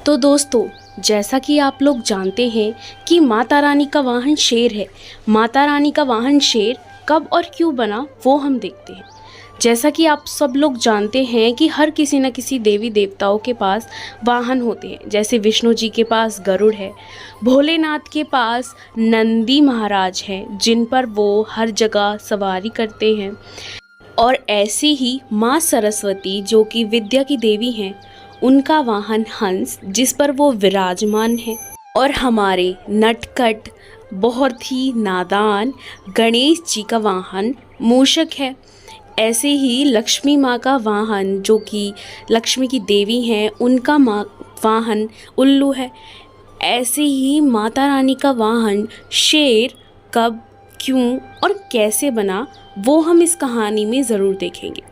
तो दोस्तों, जैसा कि आप लोग जानते हैं कि माता रानी का वाहन शेर है। माता रानी का वाहन शेर कब और क्यों बना वो हम देखते हैं। जैसा कि आप सब लोग जानते हैं कि हर किसी न किसी देवी देवताओं के पास वाहन होते हैं। जैसे विष्णु जी के पास गरुड़ है, भोलेनाथ के पास नंदी महाराज हैं जिन पर वो हर जगह सवारी करते हैं। और ऐसे ही माँ सरस्वती जो कि विद्या की देवी हैं, उनका वाहन हंस जिस पर वो विराजमान है। और हमारे नटखट बहुत ही नादान गणेश जी का वाहन मूषक है। ऐसे ही लक्ष्मी माँ का वाहन जो कि लक्ष्मी की देवी हैं, उनका वाहन उल्लू है। ऐसे ही माता रानी का वाहन शेर कब, क्यों और कैसे बना वो हम इस कहानी में ज़रूर देखेंगे।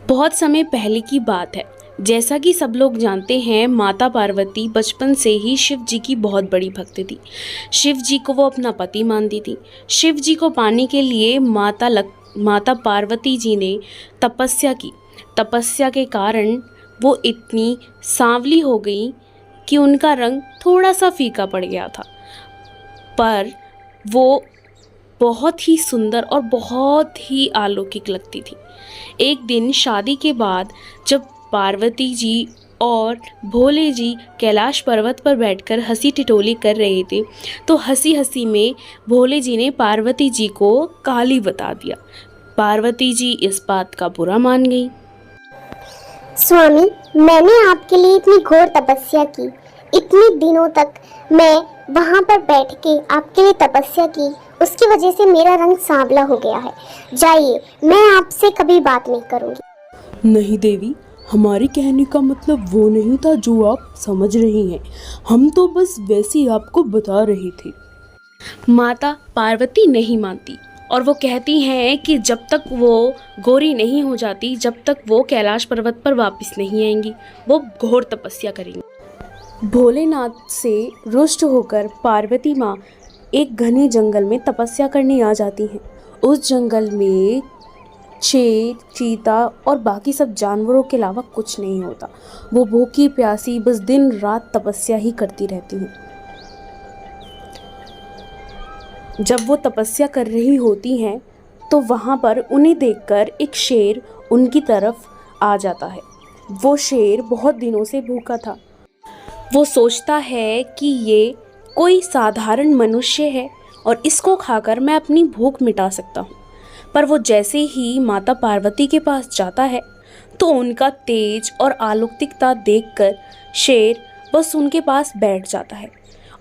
बहुत समय पहले की बात है। जैसा कि सब लोग जानते हैं, माता पार्वती बचपन से ही शिव जी की बहुत बड़ी भक्त थी। शिव जी को वो अपना पति मानती थी। शिव जी को पाने के लिए माता पार्वती जी ने तपस्या की। तपस्या के कारण वो इतनी सांवली हो गई कि उनका रंग थोड़ा सा फीका पड़ गया था, पर वो बहुत ही सुंदर और बहुत ही अलौकिक लगती थी। एक दिन शादी के बाद जब पार्वती जी और भोले जी कैलाश पर्वत पर बैठकर हंसी ठिठोली कर रहे थे, तो हंसी हंसी में भोले जी ने पार्वती जी को काली बता दिया। पार्वती जी इस बात का बुरा मान गई। स्वामी, मैंने आपके लिए इतनी घोर तपस्या की, इतने दिनों तक मैं वहाँ पर बैठ के आपके लिए तपस्या की, उसकी वजह से मेरा रंग सांवला हो गया है। जाइए, मैं आपसे कभी बात नहीं करूँगी। नहीं देवी, हमारे कहने का मतलब वो नहीं था जो आप समझ रही हैं। हम तो बस वैसे ही आपको बता रहे थे। माता पार्वती नहीं मानती और वो कहती हैं कि जब तक वो गोरी नहीं हो जाती, जब तक वो कैलाश पर्वत पर वापस नहीं आएंगी, वो घोर तपस्या करेंगी। भोलेनाथ से रुष्ट होकर पार्वती माँ एक घने जंगल में तपस्या करने आ जाती हैं। उस जंगल में शेर, चीता और बाकी सब जानवरों के अलावा कुछ नहीं होता। वो भूखी प्यासी बस दिन रात तपस्या ही करती रहती हैं। जब वो तपस्या कर रही होती हैं तो वहाँ पर उन्हें देखकर एक शेर उनकी तरफ आ जाता है। वो शेर बहुत दिनों से भूखा था। वो सोचता है कि ये कोई साधारण मनुष्य है और इसको खाकर मैं अपनी भूख मिटा सकता हूँ। पर वो जैसे ही माता पार्वती के पास जाता है तो उनका तेज और अलौकिकता देखकर शेर बस उनके पास बैठ जाता है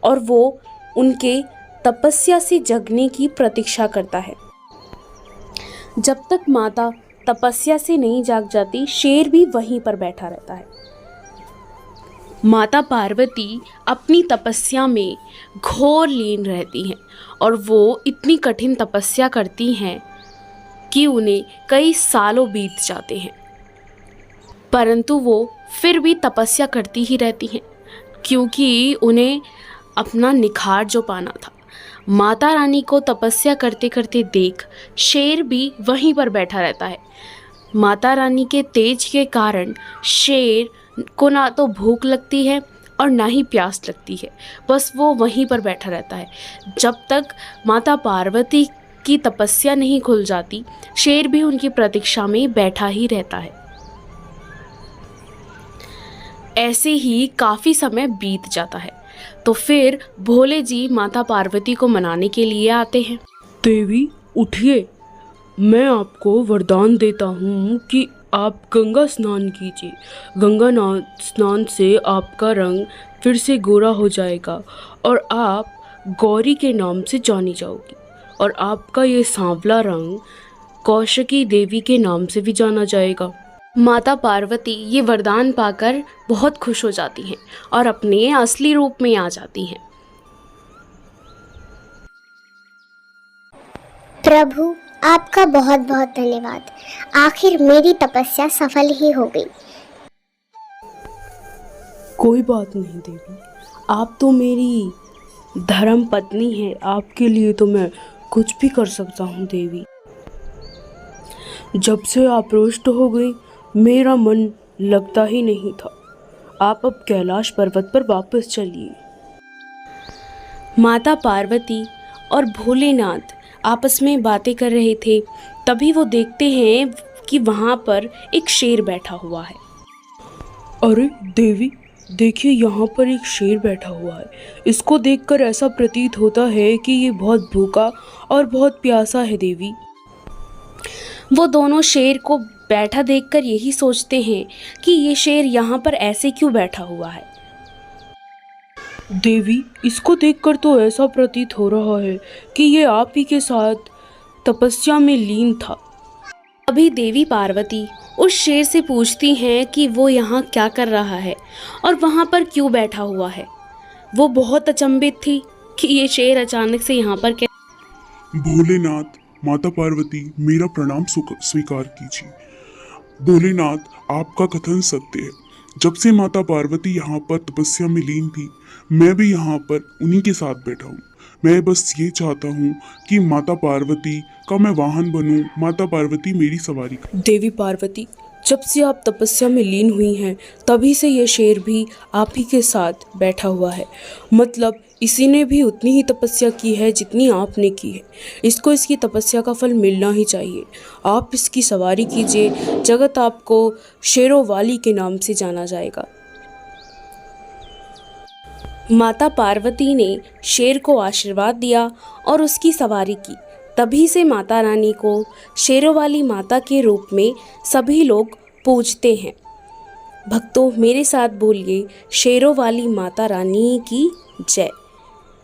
और वो उनके तपस्या से जगने की प्रतीक्षा करता है। जब तक माता तपस्या से नहीं जाग जाती, शेर भी वहीं पर बैठा रहता है। माता पार्वती अपनी तपस्या में घोर लीन रहती हैं और वो इतनी कठिन तपस्या करती हैं कि उन्हें कई सालों बीत जाते हैं, परंतु वो फिर भी तपस्या करती ही रहती हैं क्योंकि उन्हें अपना निखार जो पाना था। माता रानी को तपस्या करते करते देख शेर भी वहीं पर बैठा रहता है। माता रानी के तेज के कारण शेर को ना तो भूख लगती है और ना ही प्यास लगती है, बस वो वहीं पर बैठा रहता है। जब तक माता पार्वती की तपस्या नहीं खुल जाती, शेर भी उनकी प्रतीक्षा में बैठा ही रहता है। ऐसे ही काफ़ी समय बीत जाता है तो फिर भोले जी माता पार्वती को मनाने के लिए आते हैं। देवी उठिए, मैं आपको वरदान देता हूँ कि आप गंगा स्नान कीजिए। गंगा स्नान से आपका रंग फिर से गोरा हो जाएगा और आप गौरी के नाम से जानी जाओगी और आपका ये सांवला रंग कौशिकी देवी के नाम से भी जाना जाएगा। माता पार्वती ये वरदान पाकर बहुत खुश हो जाती हैं और अपने असली रूप में आ जाती हैं। प्रभु, आपका बहुत बहुत धन्यवाद। आखिर मेरी तपस्या सफल ही हो गई। कोई बात नहीं देवी, आप तो मेरी धर्म पत्नी है, आपके लिए तो मैं कुछ भी कर सकता हूँ देवी। जब से आप रुष्ट हो गई, मेरा मन लगता ही नहीं था। आप अब कैलाश पर्वत पर वापस चलिए। माता पार्वती और भोलेनाथ आपस में बातें कर रहे थे। तभी वो देखते हैं कि वहाँ पर एक शेर बैठा हुआ है। अरे देवी, देखिए यहाँ पर एक शेर बैठा हुआ है। इसको देखकर ऐसा प्रतीत होता है कि ये बहुत भूखा और बहुत प्यासा है देवी। वो दोनों शेर को बैठा देखकर यही सोचते हैं कि ये शेर यहाँ पर ऐसे क्यों बैठा हुआ है। देवी, इसको देखकर तो ऐसा प्रतीत हो रहा है कि ये आप ही के साथ तपस्या में लीन था। अभी देवी पार्वती उस शेर से पूछती हैं कि वो यहाँ क्या कर रहा है और वहाँ पर क्यों बैठा हुआ है। वो बहुत अचंभित थी कि ये शेर अचानक से यहाँ पर भोलेनाथ, माता पार्वती, मेरा प्रणाम स्वीकार कीजिए। भोलेनाथ, आपका कथन सत्य है। जब से माता पार्वती यहाँ पर तपस्या में लीन थी, मैं भी यहाँ पर उन्हीं के साथ बैठा हूँ। मैं बस ये चाहता हूँ कि माता पार्वती का मैं वाहन बनूं, माता पार्वती मेरी सवारी करें। देवी पार्वती, जब से आप तपस्या में लीन हुई हैं तभी से ये शेर भी आप ही के साथ बैठा हुआ है। मतलब इसी ने भी उतनी ही तपस्या की है जितनी आपने की है। इसको इसकी तपस्या का फल मिलना ही चाहिए। आप इसकी सवारी कीजिए, जगत आपको शेरों वाली के नाम से जाना जाएगा। माता पार्वती ने शेर को आशीर्वाद दिया और उसकी सवारी की। तभी से माता रानी को शेरों वाली माता के रूप में सभी लोग पूजते हैं। भक्तों, मेरे साथ बोलिए, शेरों वाली माता रानी की जय।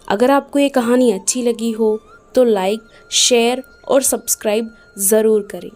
अगर आपको ये कहानी अच्छी लगी हो तो लाइक, शेयर और सब्सक्राइब ज़रूर करें।